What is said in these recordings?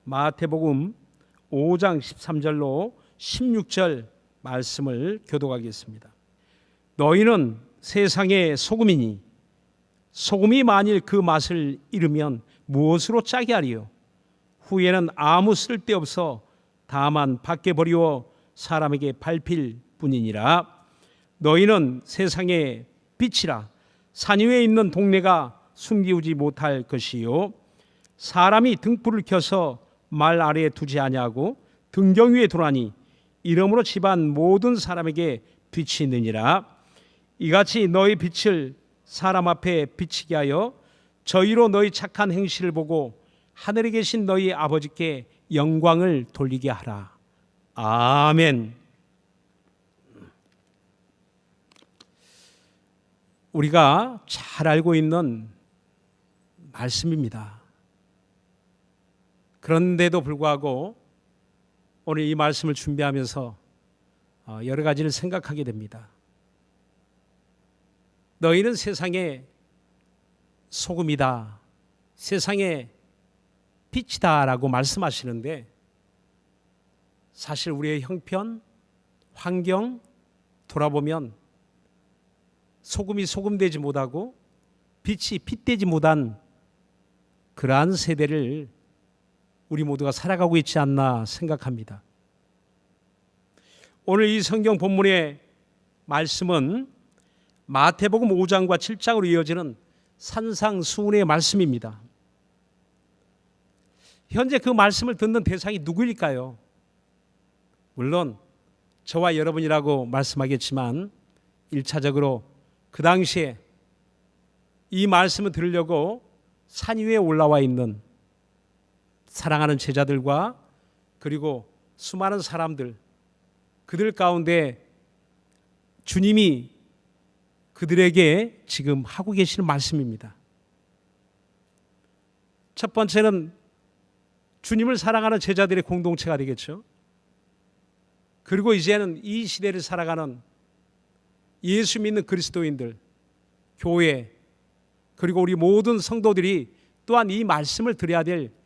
마태복음 5장 13절로 16절 말씀을 교독하겠습니다. 너희는 세상의 소금이니 소금이 만일 그 맛을 잃으면 무엇으로 짜게 하리요? 후에는 아무 쓸데없어 다만 밖에 버리워 사람에게 밟힐 뿐이니라. 너희는 세상의 빛이라. 산 위에 있는 동네가 숨기우지 못할 것이요, 사람이 등불을 켜서 말 아래에 두지 아니하고 등경 위에 두나니 이러므로 집안 모든 사람에게 빛이 있느니라. 이같이 너희 빛을 사람 앞에 비치게 하여 저희로 너희 착한 행실을 보고 하늘에 계신 너희 아버지께 영광을 돌리게 하라. 아멘. 우리가 잘 알고 있는 말씀입니다. 그런데도 불구하고 오늘 이 말씀을 준비하면서 여러 가지를 생각하게 됩니다. 너희는 세상의 소금이다, 세상의 빛이다 라고 말씀하시는데, 사실 우리의 형편, 환경 돌아보면 소금이 소금되지 못하고 빛이 빛되지 못한 그러한 세대를 우리 모두가 살아가고 있지 않나 생각합니다. 오늘 이 성경 본문의 말씀은 마태복음 5장과 7장으로 이어지는 산상수훈의 말씀입니다. 현재 그 말씀을 듣는 대상이 누구일까요? 물론 저와 여러분이라고 말씀하겠지만 1차적으로 그 당시에 이 말씀을 들으려고 산 위에 올라와 있는 사랑하는 제자들과 그리고 수많은 사람들, 그들 가운데 주님이 그들에게 지금 하고 계시는 말씀입니다. 첫 번째는 주님을 사랑하는 제자들의 공동체가 되겠죠. 그리고 이제는 이 시대를 살아가는 예수 믿는 그리스도인들, 교회, 그리고 우리 모든 성도들이 또한 이 말씀을 들어야 될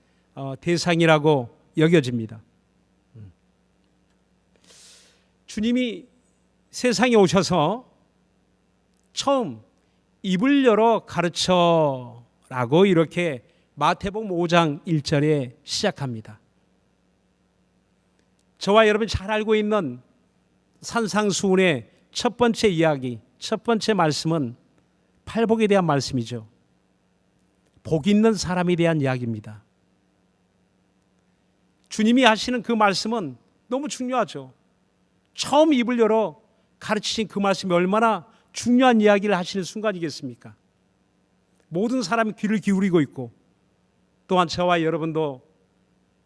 대상이라고 여겨집니다. 주님이 세상에 오셔서 처음 입을 열어 가르쳐라고 이렇게 마태복음 5장 1절에 시작합니다. 저와 여러분이 잘 알고 있는 산상수훈의 첫 번째 이야기, 첫 번째 말씀은 팔복에 대한 말씀이죠. 복 있는 사람에 대한 이야기입니다. 주님이 하시는 그 말씀은 너무 중요하죠. 처음 입을 열어 가르치신 그 말씀이 얼마나 중요한 이야기를 하시는 순간이겠습니까? 모든 사람이 귀를 기울이고 있고, 또한 저와 여러분도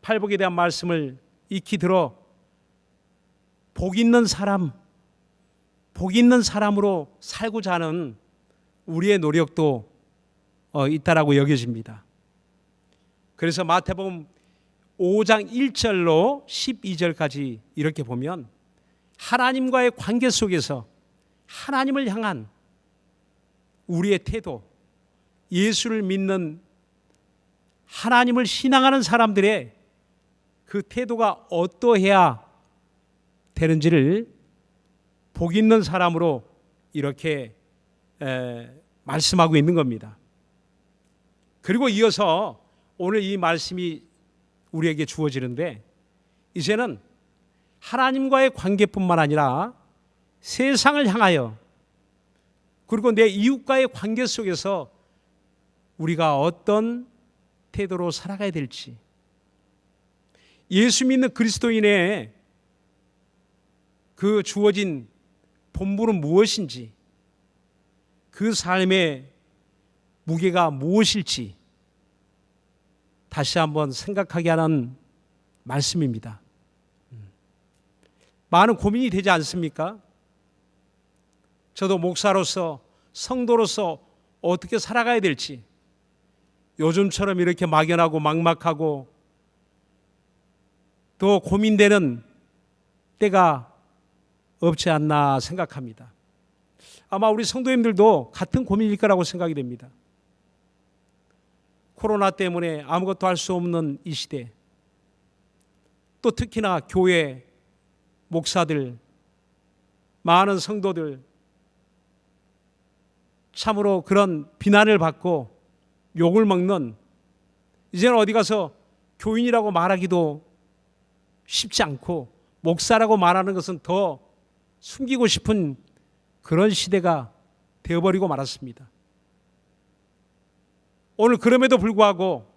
팔복에 대한 말씀을 익히 들어 복 있는 사람, 복 있는 사람으로 살고자 하는 우리의 노력도 있다라고 여겨집니다. 그래서 마태복음 5장 1절로 12절까지 이렇게 보면 하나님과의 관계 속에서 하나님을 향한 우리의 태도, 예수를 믿는 하나님을 신앙하는 사람들의 그 태도가 어떠해야 되는지를 복 있는 사람으로 이렇게 말씀하고 있는 겁니다. 그리고 이어서 오늘 이 말씀이 우리에게 주어지는데, 이제는 하나님과의 관계뿐만 아니라 세상을 향하여, 그리고 내 이웃과의 관계 속에서 우리가 어떤 태도로 살아가야 될지, 예수 믿는 그리스도인의 그 주어진 본분은 무엇인지, 그 삶의 무게가 무엇일지 다시 한번 생각하게 하는 말씀입니다. 많은 고민이 되지 않습니까? 저도 목사로서, 성도로서 어떻게 살아가야 될지, 요즘처럼 이렇게 막연하고 막막하고 또 고민되는 때가 없지 않나 생각합니다. 아마 우리 성도님들도 같은 고민일 거라고 생각이 됩니다. 코로나 때문에 아무것도 할 수 없는 이 시대, 또 특히나 교회 목사들, 많은 성도들 참으로 그런 비난을 받고 욕을 먹는, 이제는 어디 가서 교인이라고 말하기도 쉽지 않고 목사라고 말하는 것은 더 숨기고 싶은 그런 시대가 되어버리고 말았습니다. 오늘 그럼에도 불구하고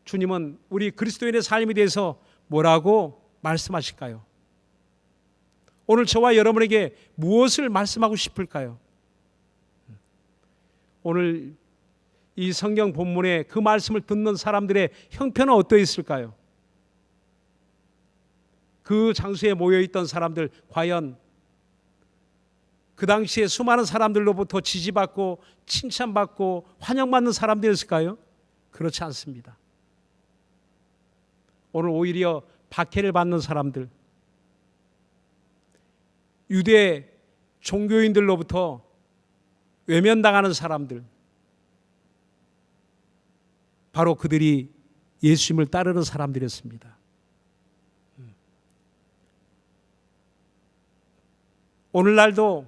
주님은 우리 그리스도인의 삶에 대해서 뭐라고 말씀하실까요? 오늘 저와 여러분에게 무엇을 말씀하고 싶을까요? 오늘 이 성경 본문에 그 말씀을 듣는 사람들의 형편은 어떠했을까요? 그 장소에 모여있던 사람들, 과연 그 당시에 수많은 사람들로부터 지지받고 칭찬받고 환영받는 사람들이었을까요? 그렇지 않습니다. 오늘 오히려 박해를 받는 사람들, 유대 종교인들로부터 외면당하는 사람들, 바로 그들이 예수님을 따르는 사람들이었습니다. 오늘날도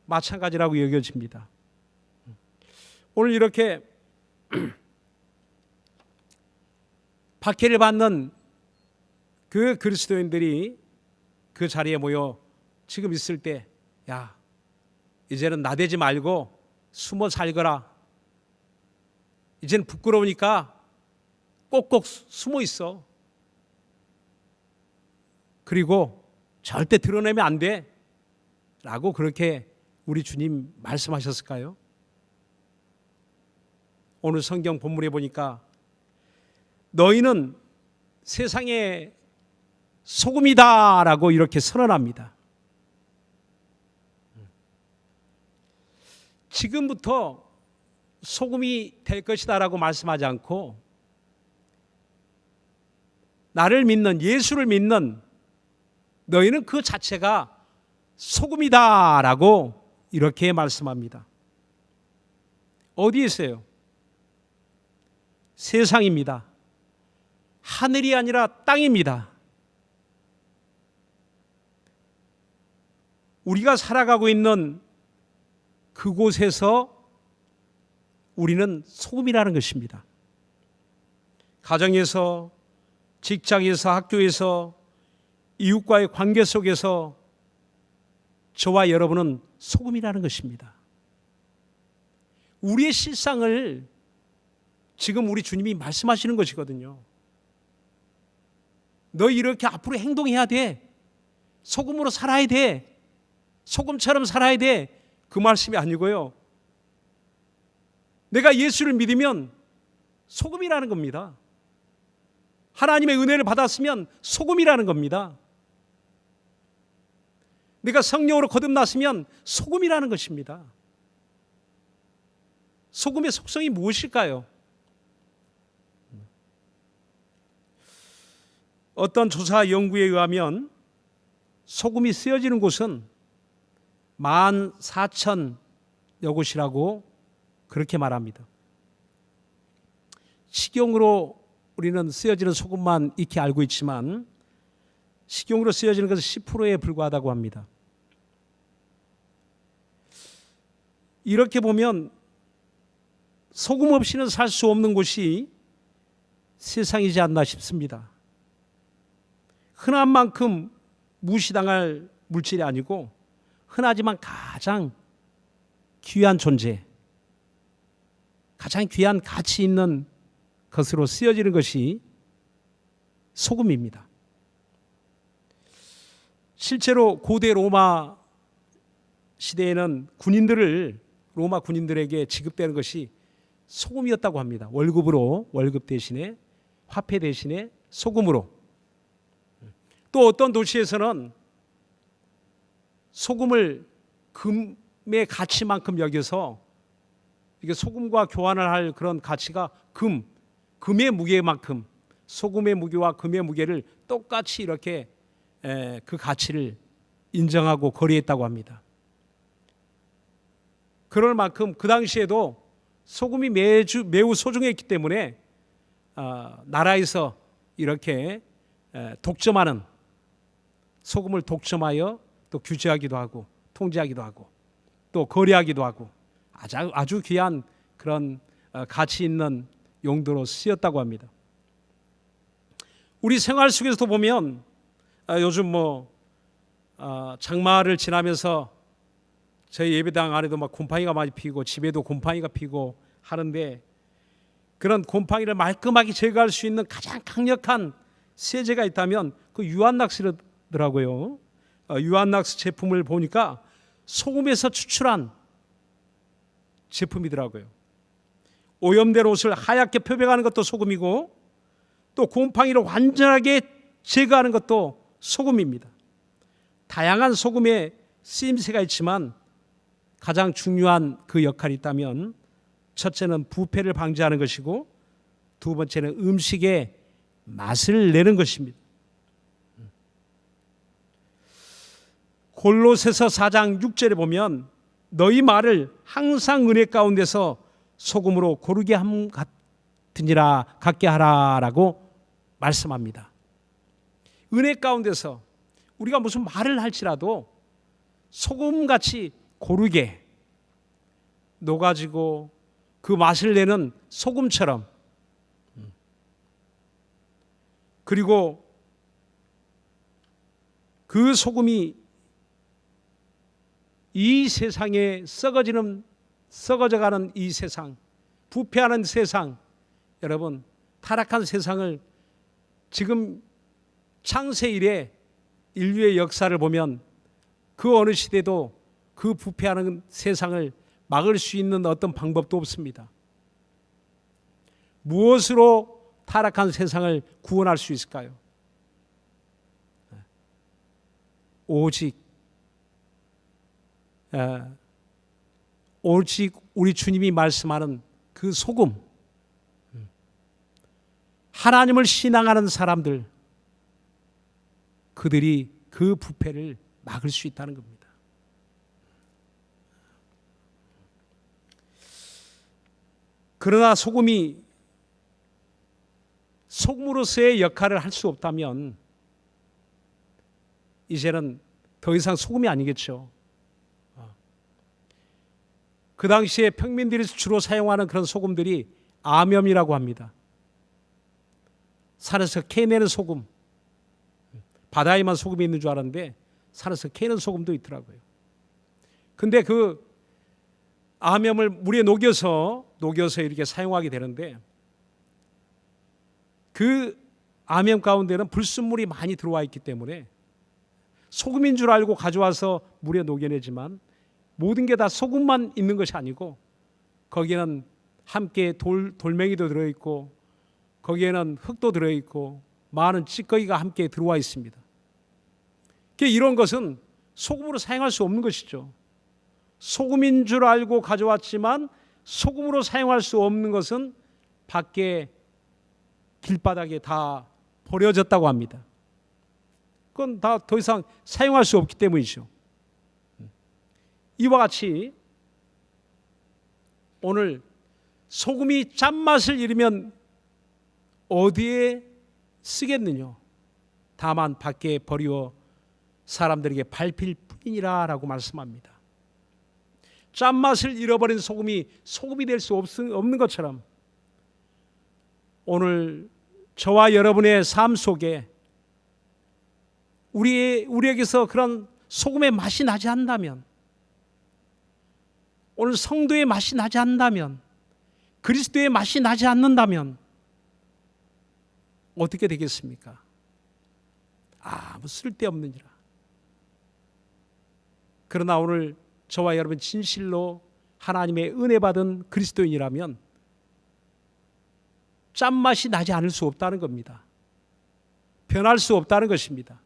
마찬가지라고 여겨집니다. 오늘 이렇게 박해를 받는 그 그리스도인들이 그 자리에 모여 지금 있을 때, 야, 이제는 나대지 말고 숨어 살거라. 이제는 부끄러우니까 꼭꼭 숨어 있어. 그리고 절대 드러내면 안 돼. 라고 그렇게 우리 주님 말씀하셨을까요? 오늘 성경 본문에 보니까 너희는 세상의 소금이다 라고 이렇게 선언합니다. 지금부터 소금이 될 것이다 라고 말씀하지 않고 나를 믿는, 예수를 믿는 너희는 그 자체가 소금이다 라고 이렇게 말씀합니다. 어디에 있어요? 세상입니다. 하늘이 아니라 땅입니다. 우리가 살아가고 있는 그곳에서 우리는 소금이라는 것입니다. 가정에서, 직장에서, 학교에서, 이웃과의 관계 속에서 저와 여러분은 소금이라는 것입니다. 우리의 실상을 지금 우리 주님이 말씀하시는 것이거든요. 너 이렇게 앞으로 행동해야 돼. 소금으로 살아야 돼. 소금처럼 살아야 돼. 그 말씀이 아니고요. 내가 예수를 믿으면 소금이라는 겁니다. 하나님의 은혜를 받았으면 소금이라는 겁니다. 내가 성령으로 거듭났으면 소금이라는 것입니다. 소금의 속성이 무엇일까요? 어떤 조사 연구에 의하면 소금이 쓰여지는 곳은 14,000여 곳이라고 그렇게 말합니다. 식용으로 우리는 쓰여지는 소금만 익히 알고 있지만 식용으로 쓰여지는 것은 10%에 불과하다고 합니다. 이렇게 보면 소금 없이는 살 수 없는 곳이 세상이지 않나 싶습니다. 흔한 만큼 무시당할 물질이 아니고 흔하지만 가장 귀한 존재, 가장 귀한 가치 있는 것으로 쓰여지는 것이 소금입니다. 실제로 고대 로마 시대에는 로마 군인들에게 지급되는 것이 소금이었다고 합니다. 월급 대신에, 화폐 대신에 소금으로. 또 어떤 도시에서는 소금을 금의 가치만큼 여겨서 이게 소금과 교환을 할 그런 가치가 금의 무게만큼, 소금의 무게와 금의 무게를 똑같이 이렇게 그 가치를 인정하고 거래했다고 합니다. 그럴 만큼 그 당시에도 소금이 매우 소중했기 때문에 나라에서 이렇게 독점하는, 소금을 독점하여 또 규제하기도 하고 통제하기도 하고 또 거래하기도 하고 아주 귀한 그런 가치 있는 용도로 쓰였다고 합니다. 우리 생활 속에서도 보면 요즘 장마를 지나면서 저희 예배당 안에도 막 곰팡이가 많이 피고 집에도 곰팡이가 피고 하는데, 그런 곰팡이를 말끔하게 제거할 수 있는 가장 강력한 세제가 있다면 그 유한낙스더라고요. 유한낙스 제품을 보니까 소금에서 추출한 제품이더라고요. 오염된 옷을 하얗게 표백하는 것도 소금이고 또 곰팡이를 완전하게 제거하는 것도 소금입니다. 다양한 소금의 쓰임새가 있지만 가장 중요한 그 역할이 있다면 첫째는 부패를 방지하는 것이고 두 번째는 음식의 맛을 내는 것입니다. 골로새서 4장 6절에 보면 너희 말을 항상 은혜 가운데서 소금으로 고르게 함 같으니라 같게 하라라고 말씀합니다. 은혜 가운데서 우리가 무슨 말을 할지라도 소금같이 고르게 녹아지고 그 맛을 내는 소금처럼, 그리고 그 소금이 이 세상에 썩어져가는 이 세상, 부패하는 세상, 여러분 타락한 세상을 지금 창세 이래 인류의 역사를 보면 그 어느 시대도 그 부패하는 세상을 막을 수 있는 어떤 방법도 없습니다. 무엇으로 타락한 세상을 구원할 수 있을까요? 오직 우리 주님이 말씀하는 그 소금, 하나님을 신앙하는 사람들, 그들이 그 부패를 막을 수 있다는 겁니다. 그러나 소금으로서의 역할을 할 수 없다면 이제는 더 이상 소금이 아니겠죠. 그 당시에 평민들이 주로 사용하는 그런 소금들이 아뼘이라고 합니다. 산에서 캐내는 소금, 바다에만 소금이 있는 줄 알았는데 산에서 캐는 소금도 있더라고요. 근데 그 아뼘을 물에 녹여서 이렇게 사용하게 되는데, 그 아뼘 가운데는 불순물이 많이 들어와 있기 때문에 소금인 줄 알고 가져와서 물에 녹여내지만 모든 게 다 소금만 있는 것이 아니고 거기에는 함께 돌멩이도 들어있고 거기에는 흙도 들어있고 많은 찌꺼기가 함께 들어와 있습니다. 이런 것은 소금으로 사용할 수 없는 것이죠. 소금인 줄 알고 가져왔지만 소금으로 사용할 수 없는 것은 밖에 길바닥에 다 버려졌다고 합니다. 그건 다 더 이상 사용할 수 없기 때문이죠. 이와 같이 오늘 소금이 짠맛을 잃으면 어디에 쓰겠느냐? 다만 밖에 버리어 사람들에게 밟힐 뿐이라 라고 말씀합니다. 짠맛을 잃어버린 소금이 될 수 없는 것처럼 오늘 저와 여러분의 삶 속에 우리에게서 그런 소금의 맛이 나지 않는다면, 오늘 성도의 맛이 나지 않는다면, 그리스도의 맛이 나지 않는다면 어떻게 되겠습니까? 아무 쓸데없느니라. 그러나 오늘 저와 여러분 진실로 하나님의 은혜 받은 그리스도인이라면 짠맛이 나지 않을 수 없다는 겁니다. 변할 수 없다는 것입니다.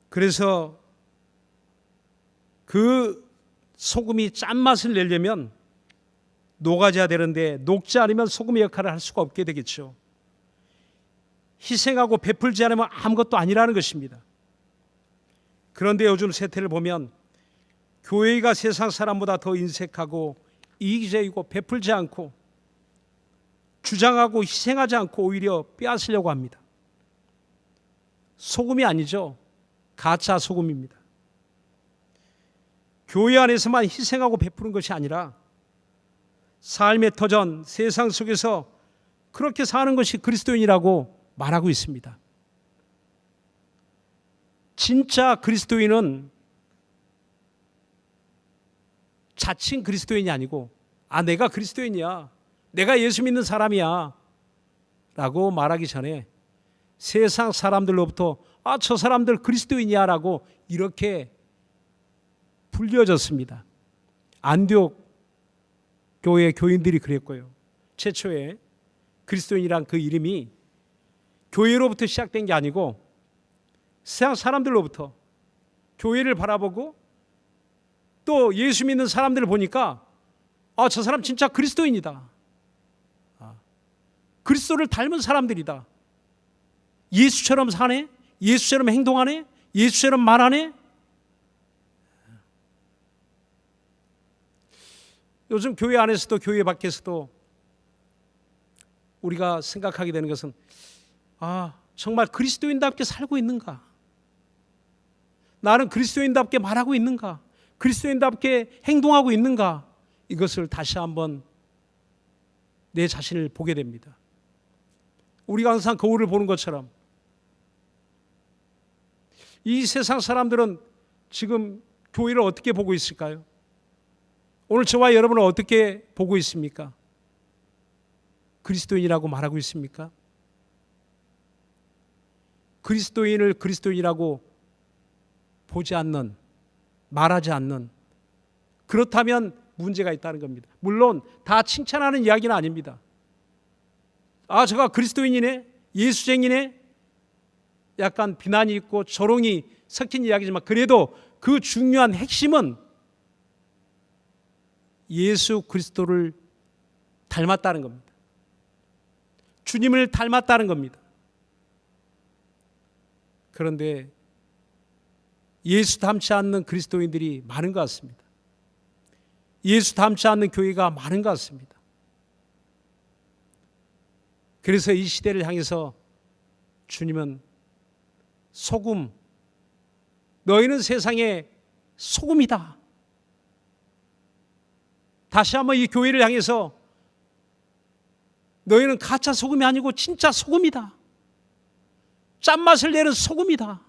그래서 그 소금이 짠맛을 내려면 녹아져야 되는데 녹지 않으면 소금의 역할을 할 수가 없게 되겠죠. 희생하고 베풀지 않으면 아무것도 아니라는 것입니다. 그런데 요즘 세태를 보면 교회가 세상 사람보다 더 인색하고 이기적이고 베풀지 않고 주장하고 희생하지 않고 오히려 빼앗으려고 합니다. 소금이 아니죠. 가짜 소금입니다. 교회 안에서만 희생하고 베푸는 것이 아니라 삶의 터전, 세상 속에서 그렇게 사는 것이 그리스도인이라고 말하고 있습니다. 진짜 그리스도인은 자칭 그리스도인이 아니고 내가 그리스도인이야, 내가 예수 믿는 사람이야 라고 말하기 전에 세상 사람들로부터 저 사람들 그리스도인이야 라고 이렇게 불려졌습니다. 안디옥 교회 교인들이 그랬고요. 최초에 그리스도인이란 그 이름이 교회로부터 시작된 게 아니고 세상 사람들로부터 교회를 바라보고 또 예수 믿는 사람들을 보니까 저 사람 진짜 그리스도인이다. 그리스도를 닮은 사람들이다. 예수처럼 사네? 예수처럼 행동하네? 예수처럼 말하네? 요즘 교회 안에서도 교회 밖에서도 우리가 생각하게 되는 것은 정말 그리스도인답게 살고 있는가? 나는 그리스도인답게 말하고 있는가? 그리스도인답게 행동하고 있는가? 이것을 다시 한번 내 자신을 보게 됩니다. 우리가 항상 거울을 보는 것처럼 이 세상 사람들은 지금 교회를 어떻게 보고 있을까요? 오늘 저와 여러분은 어떻게 보고 있습니까? 그리스도인이라고 말하고 있습니까? 그리스도인을 그리스도인이라고 보지 않는, 말하지 않는, 그렇다면 문제가 있다는 겁니다. 물론 다 칭찬하는 이야기는 아닙니다. 저가 그리스도인이네, 예수쟁이네, 약간 비난이 있고 조롱이 섞인 이야기지만 그래도 그 중요한 핵심은 예수 그리스도를 닮았다는 겁니다. 주님을 닮았다는 겁니다. 그런데 예수 닮지 않는 그리스도인들이 많은 것 같습니다. 예수 닮지 않는 교회가 많은 것 같습니다. 그래서 이 시대를 향해서 주님은 소금, 너희는 세상의 소금이다. 다시 한번 이 교회를 향해서 너희는 가짜 소금이 아니고 진짜 소금이다. 짠맛을 내는 소금이다.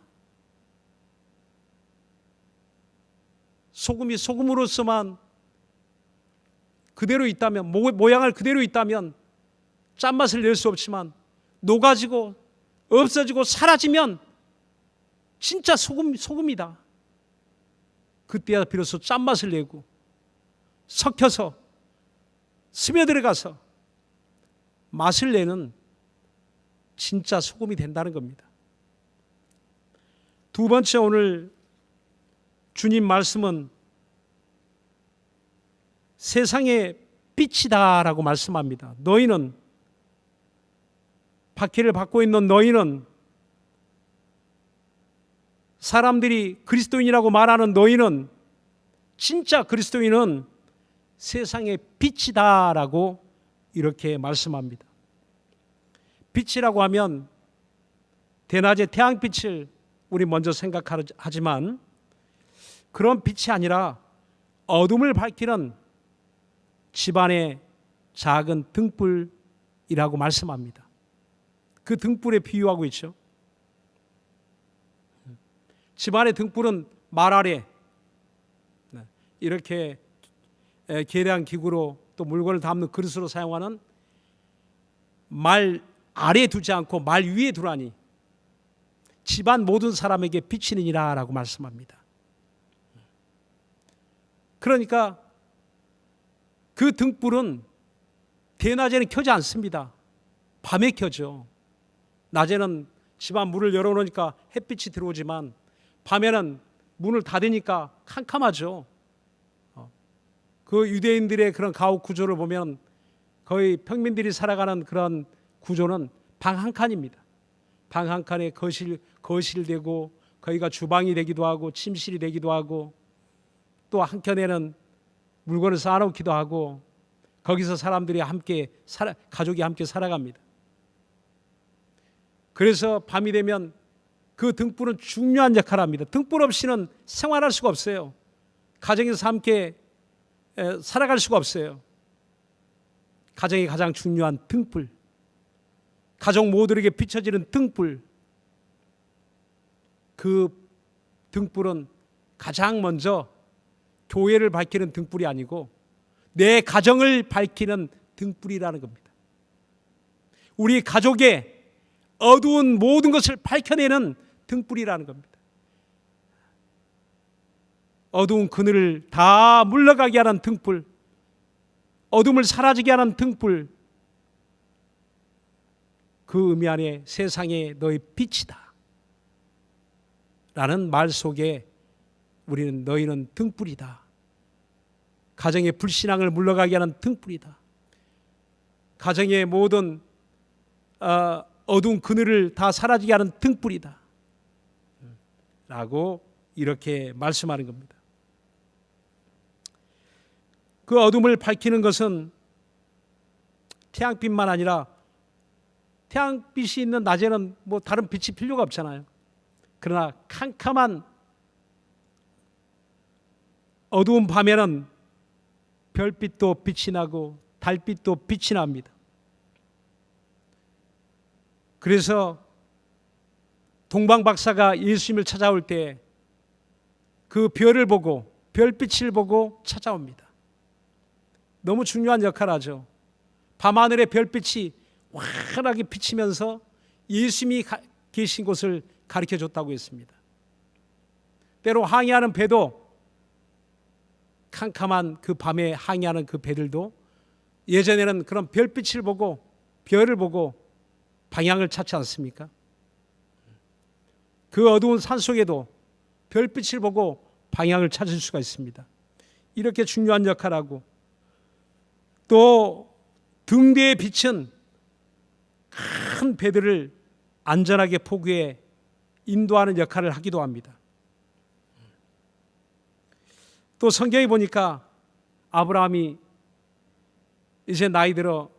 소금이 소금으로서만 그대로 있다면, 모양을 그대로 있다면 짠맛을 낼 수 없지만 녹아지고 없어지고 사라지면 진짜 소금이다. 그때야 비로소 짠맛을 내고 섞여서 스며들어가서 맛을 내는 진짜 소금이 된다는 겁니다. 두 번째, 오늘 주님 말씀은 세상의 빛이다라고 말씀합니다. 너희는, 박해를 받고 있는 너희는, 사람들이 그리스도인이라고 말하는 너희는, 진짜 그리스도인은 세상의 빛이다라고 이렇게 말씀합니다. 빛이라고 하면 대낮에 태양빛을 우리 먼저 생각하지만 그런 빛이 아니라 어둠을 밝히는 집안의 작은 등불이라고 말씀합니다. 그 등불에 비유하고 있죠. 집안의 등불은 말 아래 이렇게 계량 기구로 또 물건을 담는 그릇으로 사용하는 말 아래에 두지 않고 말 위에 두라니 집안 모든 사람에게 비치느니라 라고 말씀합니다. 그러니까 그 등불은 대낮에는 켜지 않습니다. 밤에 켜죠. 낮에는 집안 문을 열어놓으니까 햇빛이 들어오지만 밤에는 문을 닫으니까 캄캄하죠. 그 유대인들의 그런 가옥 구조를 보면 거의 평민들이 살아가는 그런 구조는 방 한 칸입니다. 방 한 칸에 거실 되고 거기가 주방이 되기도 하고 침실이 되기도 하고 또 한켠에는 물건을 쌓아놓기도 하고 거기서 사람들이 가족이 함께 살아갑니다. 그래서 밤이 되면 그 등불은 중요한 역할을 합니다. 등불 없이는 생활할 수가 없어요. 가정에서 함께 살아갈 수가 없어요. 가정이 가장 중요한 등불, 가족 모두에게 비춰지는 등불, 그 등불은 가장 먼저 교회를 밝히는 등불이 아니고 내 가정을 밝히는 등불이라는 겁니다. 우리 가족의 어두운 모든 것을 밝혀내는 등불이라는 겁니다. 어두운 그늘을 다 물러가게 하는 등불, 어둠을 사라지게 하는 등불, 그 의미 안에 세상에 너의 빛이다 라는 말 속에 우리는 너희는 등불이다, 가정의 불신앙을 물러가게 하는 등불이다, 가정의 모든 어두운 그늘을 다 사라지게 하는 등불이다 라고 이렇게 말씀하는 겁니다. 그 어둠을 밝히는 것은 태양빛만 아니라 태양빛이 있는 낮에는 뭐 다른 빛이 필요가 없잖아요. 그러나 캄캄한 어두운 밤에는 별빛도 빛이 나고 달빛도 빛이 납니다. 그래서 동방 박사가 예수님을 찾아올 때 그 별을 보고 별빛을 보고 찾아옵니다. 너무 중요한 역할을 하죠. 밤하늘의 별빛이 환하게 비치면서 예수님이 계신 곳을 가르쳐 줬다고 했습니다. 때로 항해하는 배도 캄캄한 그 밤에 항해하는 그 배들도 예전에는 그런 별빛을 보고 별을 보고 방향을 찾지 않습니까? 그 어두운 산속에도 별빛을 보고 방향을 찾을 수가 있습니다. 이렇게 중요한 역할을 하고, 또 등대의 빛은 큰 배들을 안전하게 포구에 인도하는 역할을 하기도 합니다. 또 성경에 보니까 아브라함이 이제 나이 들어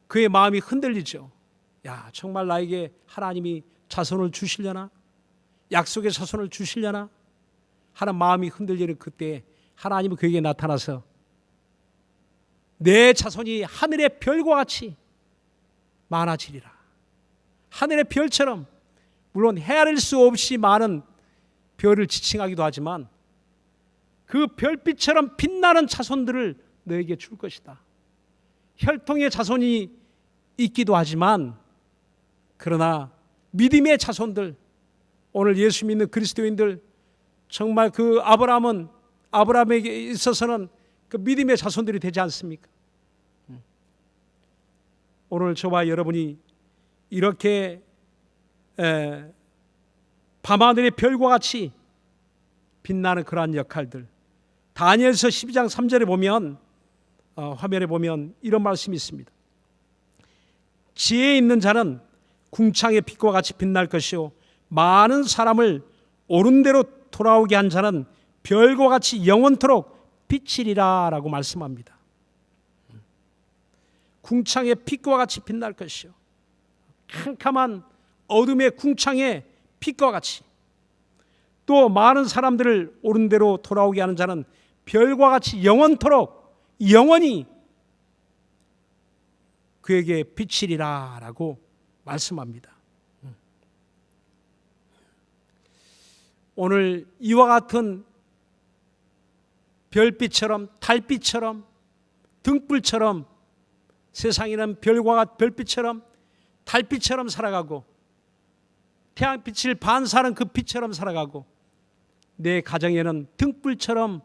그의 마음이 흔들리죠. 야, 정말 나에게 하나님이 자손을 주시려나? 약속의 자손을 주시려나? 하는 마음이 흔들리는 그때 하나님은 그에게 나타나서 내 자손이 하늘의 별과 같이 많아지리라. 하늘의 별처럼, 물론 헤아릴 수 없이 많은 별을 지칭하기도 하지만 그 별빛처럼 빛나는 자손들을 너에게 줄 것이다. 혈통의 자손이 있기도 하지만 그러나 믿음의 자손들, 오늘 예수 믿는 그리스도인들, 정말 그 아브라함에게 있어서는 그 믿음의 자손들이 되지 않습니까? 오늘 저와 여러분이 이렇게 밤하늘의 별과 같이 빛나는 그러한 역할들, 다니엘서 12장 3절에 보면 화면에 보면 이런 말씀이 있습니다. 지혜 있는 자는 궁창의 빛과 같이 빛날 것이요 많은 사람을 옳은 대로 돌아오게 한 자는 별과 같이 영원토록 빛이리라 라고 말씀합니다. 궁창의 빛과 같이 빛날 것이요 캄캄한 어둠의 궁창의 빛과 같이, 또 많은 사람들을 옳은 대로 돌아오게 하는 자는 별과 같이 영원토록 영원히 그에게 빛이리라 라고 말씀합니다. 오늘 이와 같은 별빛처럼 달빛처럼 등불처럼 세상에는 별빛처럼 달빛처럼 살아가고 태양빛을 반사하는 그 빛처럼 살아가고 내 가정에는 등불처럼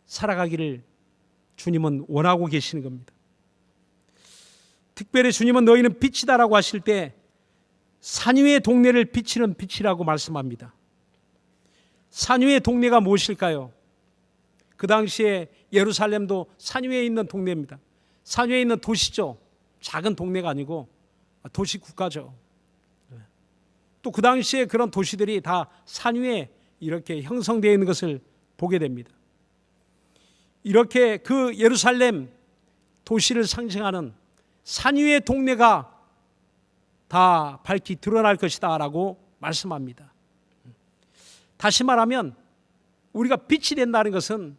살아가기를 주님은 원하고 계시는 겁니다. 특별히 주님은 너희는 빛이다라고 하실 때 산 위의 동네를 비치는 빛이라고 말씀합니다. 산 위의 동네가 무엇일까요? 그 당시에 예루살렘도 산 위에 있는 동네입니다. 산 위에 있는 도시죠. 작은 동네가 아니고 도시 국가죠. 또 그 당시에 그런 도시들이 다 산 위에 이렇게 형성되어 있는 것을 보게 됩니다. 이렇게 그 예루살렘 도시를 상징하는 산 위의 동네가 다 밝히 드러날 것이다 라고 말씀합니다. 다시 말하면 우리가 빛이 된다는 것은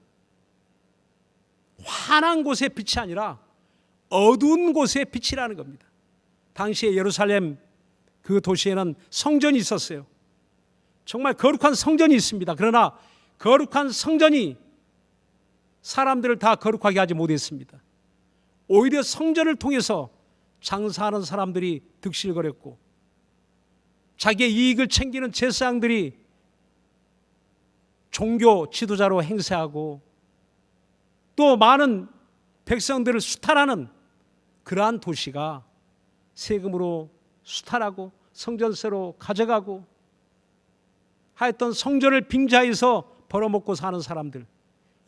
환한 곳의 빛이 아니라 어두운 곳의 빛이라는 겁니다. 당시에 예루살렘 그 도시에는 성전이 있었어요. 정말 거룩한 성전이 있습니다. 그러나 거룩한 성전이 사람들을 다 거룩하게 하지 못했습니다. 오히려 성전을 통해서 장사하는 사람들이 득실거렸고 자기의 이익을 챙기는 제사장들이 종교 지도자로 행세하고 또 많은 백성들을 수탈하는 그러한 도시가 세금으로 수탈하고 성전세로 가져가고 하여튼 성전을 빙자해서 벌어먹고 사는 사람들,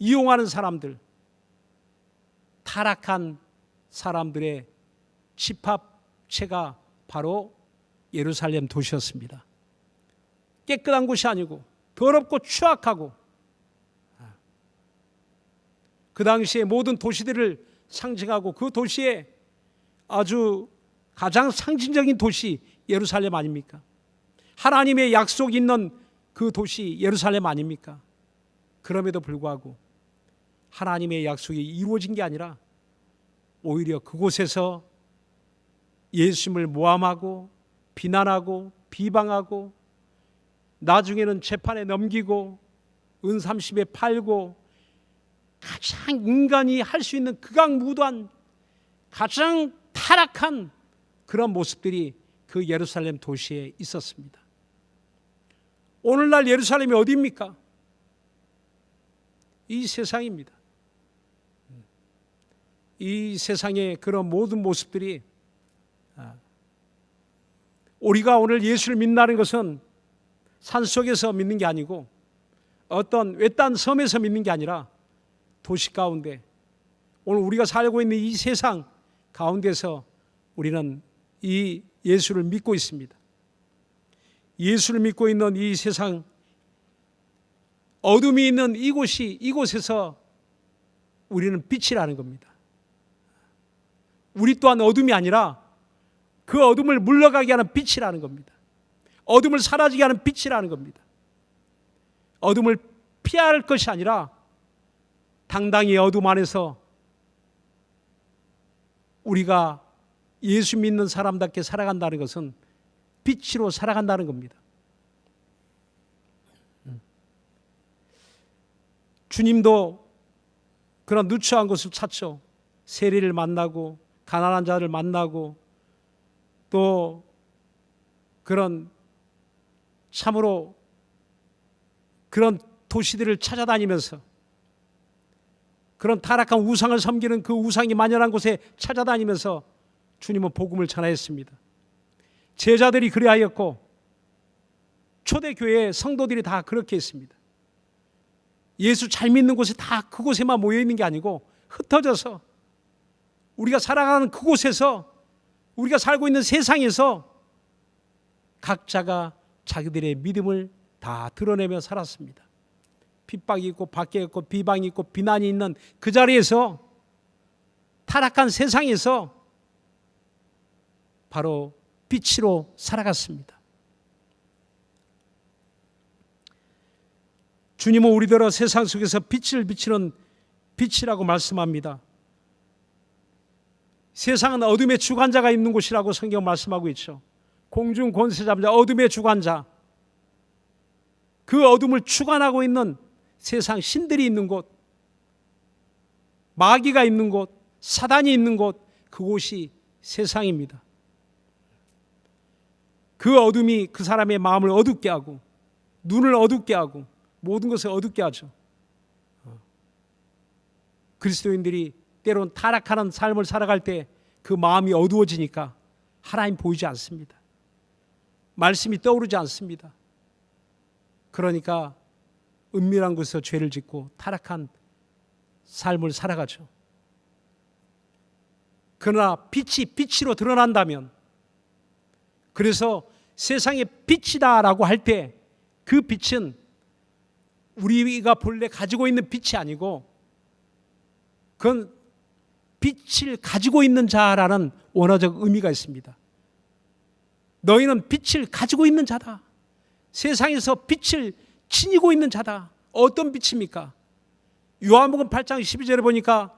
이용하는 사람들, 타락한 사람들의 집합체가 바로 예루살렘 도시였습니다. 깨끗한 곳이 아니고 더럽고 추악하고 그 당시에 모든 도시들을 상징하고 그 도시에 아주 가장 상징적인 도시 예루살렘 아닙니까? 하나님의 약속이 있는 그 도시 예루살렘 아닙니까? 그럼에도 불구하고 하나님의 약속이 이루어진 게 아니라 오히려 그곳에서 예수님을 모함하고 비난하고 비방하고 나중에는 재판에 넘기고 은삼십에 팔고 가장 인간이 할 수 있는 극악무도한 가장 타락한 그런 모습들이 그 예루살렘 도시에 있었습니다. 오늘날 예루살렘이 어디입니까? 이 세상입니다. 이 세상의 그런 모든 모습들이 우리가 오늘 예수를 믿는다는 것은 산속에서 믿는 게 아니고 어떤 외딴 섬에서 믿는 게 아니라 도시 가운데 오늘 우리가 살고 있는 이 세상 가운데서 우리는 이 예수를 믿고 있습니다. 예수를 믿고 있는 이 세상 어둠이 있는 이곳에서 우리는 빛이라는 겁니다. 우리 또한 어둠이 아니라 그 어둠을 물러가게 하는 빛이라는 겁니다. 어둠을 사라지게 하는 빛이라는 겁니다. 어둠을 피할 것이 아니라 당당히 어둠 안에서 우리가 예수 믿는 사람답게 살아간다는 것은 빛으로 살아간다는 겁니다. 주님도 그런 누추한 곳을 찾죠. 세리를 만나고 가난한 자를 만나고 또 그런 참으로 그런 도시들을 찾아다니면서 그런 타락한 우상을 섬기는 그 우상이 만연한 곳에 찾아다니면서 주님은 복음을 전하였습니다. 제자들이 그리하였고 초대교회 성도들이 다 그렇게 했습니다. 예수 잘 믿는 곳에 다 그곳에만 모여있는 게 아니고 흩어져서 우리가 살아가는 그곳에서 우리가 살고 있는 세상에서 각자가 자기들의 믿음을 다 드러내며 살았습니다. 핍박이 있고 박해가 있고 비방이 있고 비난이 있는 그 자리에서 타락한 세상에서 바로 빛으로 살아갔습니다. 주님은 우리들어 세상 속에서 빛을 비치는 빛이라고 말씀합니다. 세상은 어둠의 주관자가 있는 곳이라고 성경 말씀하고 있죠. 공중 권세 잡은 자, 어둠의 주관자, 그 어둠을 주관하고 있는 세상 신들이 있는 곳, 마귀가 있는 곳, 사단이 있는 곳, 그곳이 세상입니다. 그 어둠이 그 사람의 마음을 어둡게 하고 눈을 어둡게 하고 모든 것을 어둡게 하죠. 그리스도인들이 때론 타락하는 삶을 살아갈 때 그 마음이 어두워지니까 하나님 보이지 않습니다. 말씀이 떠오르지 않습니다. 그러니까 은밀한 곳에서 죄를 짓고 타락한 삶을 살아가죠. 그러나 빛이 빛으로 드러난다면, 그래서 세상의 빛이다라고 할 때 그 빛은 우리가 본래 가지고 있는 빛이 아니고 그건 빛을 가지고 있는 자라는 원어적 의미가 있습니다. 너희는 빛을 가지고 있는 자다. 세상에서 빛을 지니고 있는 자다. 어떤 빛입니까? 요한복음 8장 12절에 보니까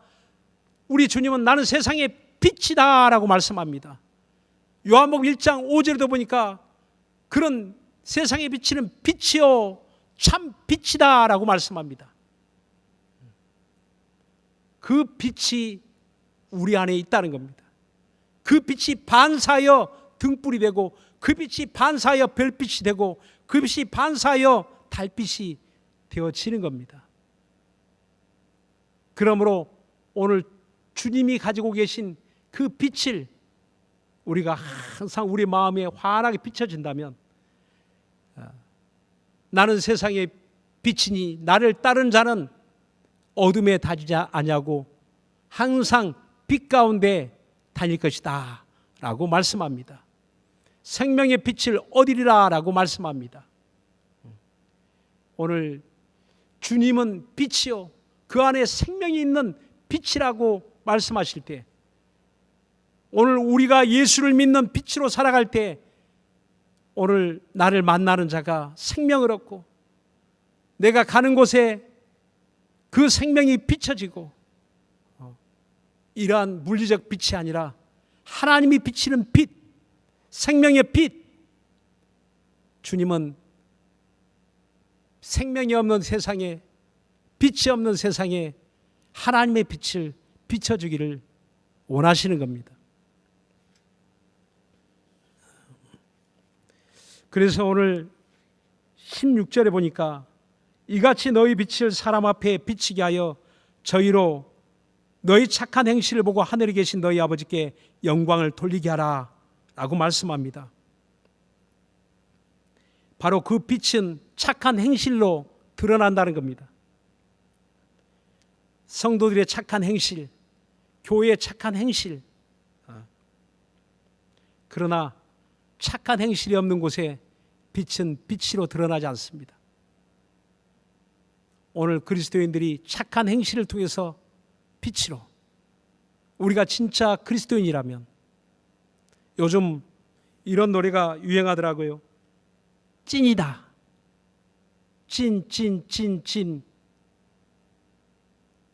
우리 주님은 나는 세상의 빛이다 라고 말씀합니다. 요한복음 1장 5절에도 보니까 그런 세상에 비치는 빛이요 참 빛이다 라고 말씀합니다. 그 빛이 우리 안에 있다는 겁니다. 그 빛이 반사하여 등불이 되고, 그 빛이 반사하여 별빛이 되고, 그 빛이 반사하여 달빛이 되어지는 겁니다. 그러므로 오늘 주님이 가지고 계신 그 빛을 우리가 항상 우리 마음에 환하게 비춰진다면, 나는 세상의 빛이니 나를 따른 자는 어둠에 다니지 아니하고 항상 빛 가운데 다닐 것이다 라고 말씀합니다. 생명의 빛을 얻으리라 라고 말씀합니다. 오늘 주님은 빛이요 그 안에 생명이 있는 빛이라고 말씀하실 때, 오늘 우리가 예수를 믿는 빛으로 살아갈 때 오늘 나를 만나는 자가 생명을 얻고, 내가 가는 곳에 그 생명이 비춰지고, 이러한 물리적 빛이 아니라 하나님이 비치는 빛, 생명의 빛. 주님은 생명이 없는 세상에, 빛이 없는 세상에 하나님의 빛을 비춰주기를 원하시는 겁니다. 그래서 오늘 16절에 보니까 이같이 너희 빛을 사람 앞에 비치게 하여 저희로 너희 착한 행실을 보고 하늘에 계신 너희 아버지께 영광을 돌리게 하라 라고 말씀합니다. 바로 그 빛은 착한 행실로 드러난다는 겁니다. 성도들의 착한 행실, 교회의 착한 행실. 그러나 착한 행실이 없는 곳에 빛은 빛으로 드러나지 않습니다. 오늘 그리스도인들이 착한 행실을 통해서 빛으로, 우리가 진짜 그리스도인이라면, 요즘 이런 노래가 유행하더라고요. 찐이다. 찐, 찐, 찐, 찐.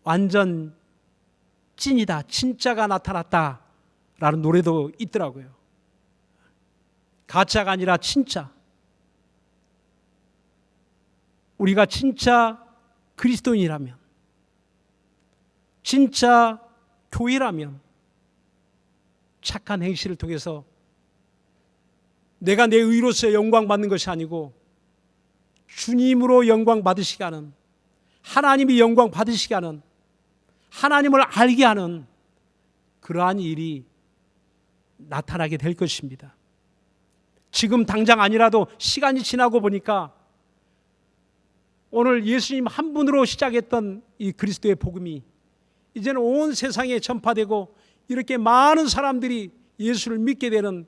완전 찐이다. 진짜가 나타났다. 라는 노래도 있더라고요. 가짜가 아니라 진짜. 우리가 진짜 그리스도인이라면, 진짜 교회라면 착한 행실을 통해서 내가 내 의로서 영광 받는 것이 아니고 주님으로 영광 받으시게 하는, 하나님이 영광 받으시게 하는, 하나님을 알게 하는 그러한 일이 나타나게 될 것입니다. 지금 당장 아니라도 시간이 지나고 보니까 오늘 예수님 한 분으로 시작했던 이 그리스도의 복음이 이제는 온 세상에 전파되고 이렇게 많은 사람들이 예수를 믿게 되는,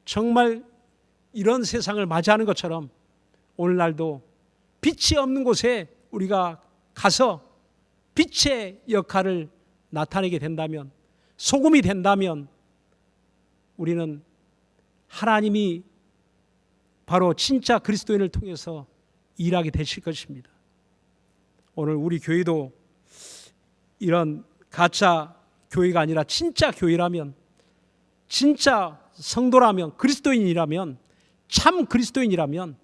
정말 이런 세상을 맞이하는 것처럼 오늘날도 빛이 없는 곳에 우리가 가서 빛의 역할을 나타내게 된다면, 소금이 된다면 우리는 하나님이 바로 진짜 그리스도인을 통해서 일하게 되실 것입니다. 오늘 우리 교회도 이런 가짜 교회가 아니라 진짜 교회라면, 진짜 성도라면, 그리스도인이라면, 참 그리스도인이라면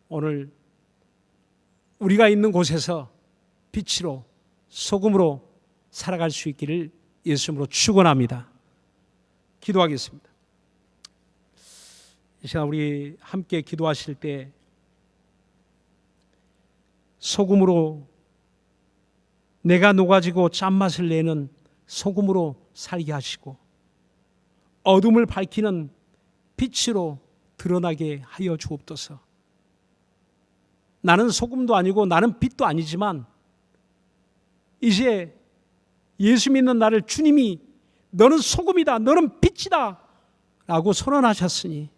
오늘 우리가 있는 곳에서 빛으로, 소금으로 살아갈 수 있기를 예수님으로 축원합니다. 기도하겠습니다. 이 시간 우리 함께 기도하실 때 소금으로, 내가 녹아지고 짠맛을 내는 소금으로 살게 하시고 어둠을 밝히는 빛으로 드러나게 하여 주옵소서. 나는 소금도 아니고 나는 빛도 아니지만 이제 예수 믿는 나를 주님이 너는 소금이다, 너는 빛이다 라고 선언하셨으니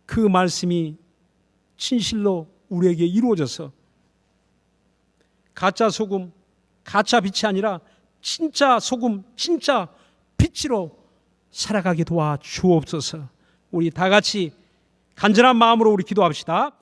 그 말씀이 진실로 우리에게 이루어져서 가짜 소금, 가짜 빛이 아니라 진짜 소금, 진짜 빛으로 살아가게 도와 주옵소서. 우리 다 같이 간절한 마음으로 우리 기도합시다.